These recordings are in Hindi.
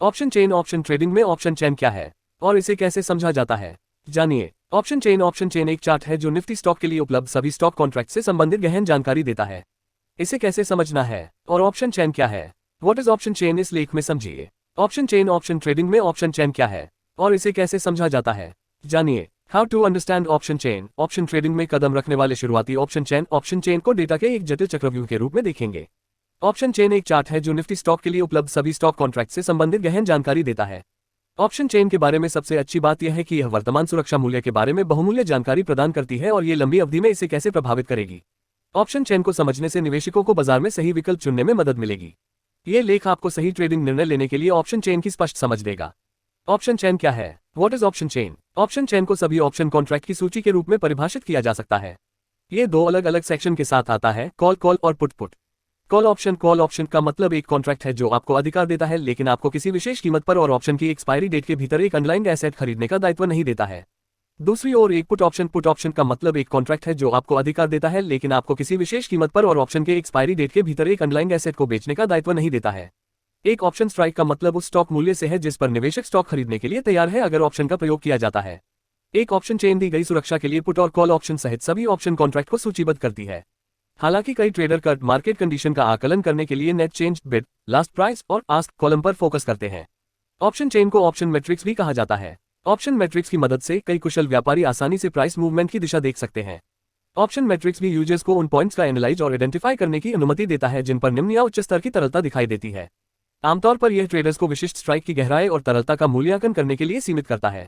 ऑप्शन चेन ऑप्शन ट्रेडिंग में ऑप्शन चेन क्या है और इसे कैसे समझा जाता है, जानिए। ऑप्शन चेन एक चार्ट है जो निफ्टी स्टॉक के लिए उपलब्ध सभी स्टॉक कॉन्ट्रैक्ट से संबंधित गहन जानकारी देता है। इसे कैसे समझना है और ऑप्शन चेन क्या है, व्हाट इज ऑप्शन चेन, इस लेख में समझिए। ऑप्शन चेन ऑप्शन ट्रेडिंग में ऑप्शन चेन क्या है और इसे कैसे समझा जाता है, जानिए। How to understand option chain. Option trading में कदम रखने वाले शुरुआती ऑप्शन चेन को डेटा के एक जटिल चक्रव्यूह के रूप में देखेंगे। ऑप्शन चेन एक चार्ट है जो निफ्टी स्टॉक के लिए उपलब्ध सभी स्टॉक कॉन्ट्रैक्ट से संबंधित गहन जानकारी देता है। ऑप्शन चेन के बारे में सबसे अच्छी बात यह है कि यह वर्तमान सुरक्षा मूल्य के बारे में बहुमूल्य जानकारी प्रदान करती है और ये लंबी अवधि में इसे कैसे प्रभावित करेगी। ऑप्शन चेन को समझने से निवेशकों को बाजार में सही विकल्प चुनने में मदद मिलेगी। ये लेख आपको सही ट्रेडिंग निर्णय लेने के लिए ऑप्शन चेन की स्पष्ट समझ देगा। ऑप्शन चेन क्या है, what is option chain. Option chain को सभी ऑप्शन कॉन्ट्रैक्ट की सूची के रूप में परिभाषित किया जा सकता है। ये दो अलग अलग सेक्शन के साथ आता है, कॉल और पुट। कॉल ऑप्शन का मतलब एक कॉन्ट्रैक्ट है जो आपको अधिकार देता है लेकिन आपको किसी विशेष कीमत पर और ऑप्शन की एक्सपायरी डेट के भीतर एक अंडरलाइंग एसेट खरीदने का दायित्व नहीं देता है। दूसरी ओर एक पुट ऑप्शन का मतलब एक कॉन्ट्रैक्ट है जो आपको अधिकार देता है लेकिन आपको किसी विशेष कीमत पर और ऑप्शन के एक्सपायरी डेट के भीतर एक अंडरलाइंग एसेट को बेचने का दायित्व नहीं देता है। एक ऑप्शन स्ट्राइक का मतलब उस स्टॉक मूल्य से है जिस पर निवेशक स्टॉक खरीदने के लिए तैयार है अगर ऑप्शन का प्रयोग किया जाता है। एक ऑप्शन चेन दी गई सुरक्षा के लिए पुट और कॉल ऑप्शन सहित सभी ऑप्शन कॉन्ट्रैक्ट को सूचीबद्ध करती है। हालांकि कई ट्रेडर कट मार्केट कंडीशन का आकलन करने के लिए net change, bid, last price और आस्क कॉलम पर फोकस करते हैं। ऑप्शन चेन को ऑप्शन मैट्रिक्स भी कहा जाता है। ऑप्शन मैट्रिक्स की मदद से कई कुशल व्यापारी आसानी से प्राइस मूवमेंट की दिशा देख सकते हैं। ऑप्शन मैट्रिक्स भी यूजर्स को उन पॉइंट्स का एनालाइज और आइडेंटिफाई करने की अनुमति देता है जिन पर निम्न या उच्च स्तर की तरलता दिखाई देती है। आमतौर पर यह ट्रेडर्स को विशिष्ट स्ट्राइक की गहराई और तरलता का मूल्यांकन करने के लिए सीमित करता है।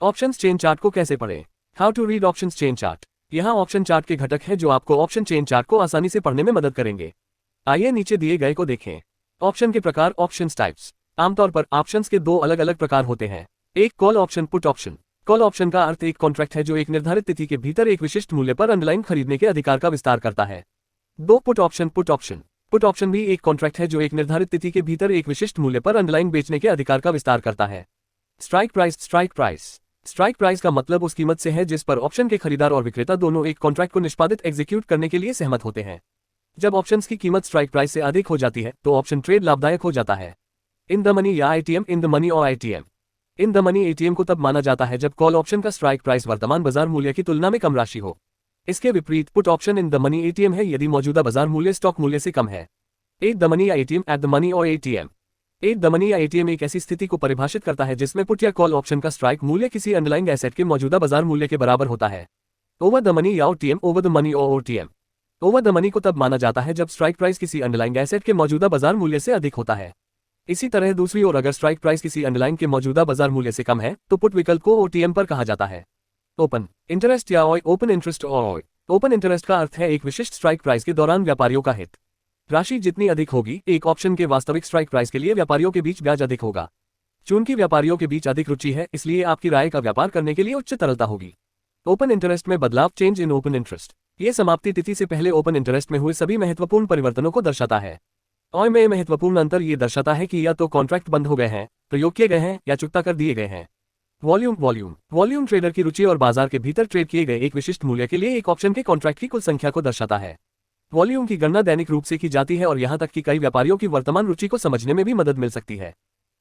ऑप्शंस चेन चार्ट को कैसे पढ़ें। How to read options chain chart. यहाँ ऑप्शन चार्ट के घटक हैं जो आपको ऑप्शन चेन चार्ट को आसानी से पढ़ने में मदद करेंगे। आइए नीचे दिए गए को देखें। ऑप्शन के प्रकार, ऑप्शंस टाइप्स। आमतौर पर ऑप्शंस के दो अलग अलग प्रकार होते हैं। एक call option, put option. Call option का अर्थ एक कॉन्ट्रैक्ट है जो एक निर्धारित तिथि के भीतर एक विशिष्ट मूल्य पर अंडरलाइन खरीदने के अधिकार का विस्तार करता है। दो पुट ऑप्शन, पुट ऑप्शन भी एक कॉन्ट्रैक्ट है जो एक निर्धारित तिथि के भीतर एक विशिष्ट मूल्य पर अंडरलाइन बेचने के अधिकार का विस्तार करता है। स्ट्राइक प्राइस का मतलब उस कीमत से है जिस पर ऑप्शन के खरीदार और विक्रेता दोनों एक कॉन्ट्रैक्ट को निष्पादित एग्जीक्यूट करने के लिए सहमत होते हैं। जब ऑप्शंस की कीमत स्ट्राइक प्राइस से अधिक हो जाती है तो ऑप्शन ट्रेड लाभदायक हो जाता है। इन द मनी या आईटीएम, इन द मनी और ITM. In the money ATM को तब माना जाता है जब कॉल ऑप्शन का स्ट्राइक प्राइस वर्तमान बाजार मूल्य की तुलना में कम राशि हो। इसके विपरीत put option in the money ATM है यदि मौजूदा बाजार मूल्य स्टॉक मूल्य से कम है। एट द मनी या एटीएम, एट द मनी और एटीएम। एट द मनी या एटीएम एक ऐसी स्थिति को परिभाषित करता है जिसमें पुट या कॉल ऑप्शन का स्ट्राइक मूल्य किसी अंडरलाइंग एसेट के मौजूदा बाजार मूल्य के बराबर होता है। ओवर द मनी या ओटीएम, ओवर द मनी और ओटीएम। ओवर द मनी को तब माना जाता है जब स्ट्राइक प्राइस किसी अंडरलाइंग एसेट के मौजूदा बाजार मूल्य से अधिक होता है। इसी तरह दूसरी ओर अगर स्ट्राइक प्राइस किसी अंडरलाइंग के मौजूदा बाजार मूल्य से कम है तो पुट विकल्प को ओटीएम पर कहा जाता है। ओपन इंटरेस्ट या ओपन इंटरेस्ट और ओपन इंटरेस्ट का अर्थ है एक विशिष्ट स्ट्राइक प्राइस के दौरान व्यापारियों का हित। राशि जितनी अधिक होगी एक ऑप्शन के वास्तविक स्ट्राइक प्राइस के लिए व्यापारियों के बीच ब्याज अधिक होगा। चूंकि व्यापारियों के बीच अधिक रुचि है इसलिए आपकी राय का व्यापार करने के लिए उच्च तरलता होगी। ओपन इंटरेस्ट में बदलाव, चेंज इन ओपन इंटरेस्ट। ये समाप्ति तिथि से पहले ओपन इंटरेस्ट में हुए सभी महत्वपूर्ण परिवर्तनों को दर्शाता है। और में महत्वपूर्ण अंतर ये दर्शाता है कि या तो कॉन्ट्रैक्ट बंद हो गए हैं, प्रयोग किए गए हैं या चुकता कर दिए गए हैं। वॉल्यूम ट्रेडर की रुचि और बाजार के भीतर ट्रेड किए गए एक विशिष्ट मूल्य के लिए एक ऑप्शन के कॉन्ट्रैक्ट की कुल संख्या को दर्शाता है। वॉल्यूम की गणना दैनिक रूप से की जाती है और यहां तक कि कई व्यापारियों की वर्तमान रुचि को समझने में भी मदद मिल सकती है।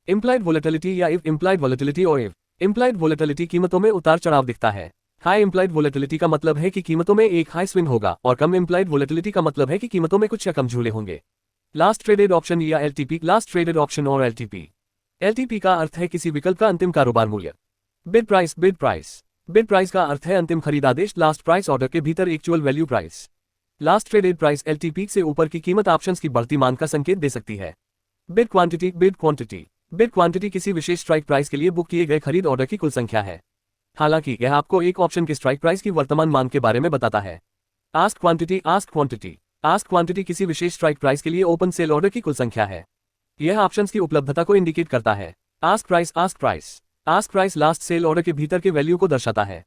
इम्प्लाइड वोलेटिलिटी या इम्प्लाइड वोलेटिलिटी और इम्प्लाइड वोलेटिलिटी कीमतों में उतार चढ़ाव दिखता है। हाई इम्प्लाइड वोलेटिलिटी का मतलब है कि कीमतों में एक हाई स्विंग होगा और कम इम्प्लाइड वोलेटिलिटी का मतलब है कि कीमतों में कुछ या कम झूले होंगे। लास्ट ट्रेडेड ऑप्शन या एलटीपी, लास्ट ट्रेडेड ऑप्शन और एलटीपी का अर्थ है किसी विकल्प का अंतिम कारोबार मूल्य। बिड प्राइस का अर्थ है अंतिम खरीद आदेश, लास्ट प्राइस ऑर्डर के भीतर actual value price. Last traded price LTP से ऊपर की कीमत ऑप्शंस की बढ़ती मांग का संकेत दे सकती है। बिड क्वांटिटी किसी विशेष स्ट्राइक प्राइस के लिए बुक किए गए खरीद ऑर्डर की कुल संख्या है। हालांकि यह आपको एक ऑप्शन के स्ट्राइक प्राइस की वर्तमान मांग के बारे में बताता है। आस्क क्वांटिटी किसी विशेष स्ट्राइक प्राइस के लिए ओपन सेल ऑर्डर की कुल संख्या है। यह ऑप्शंस की उपलब्धता को इंडिकेट करता है। Ask price last sell order के भीतर के वैल्यू को दर्शाता है।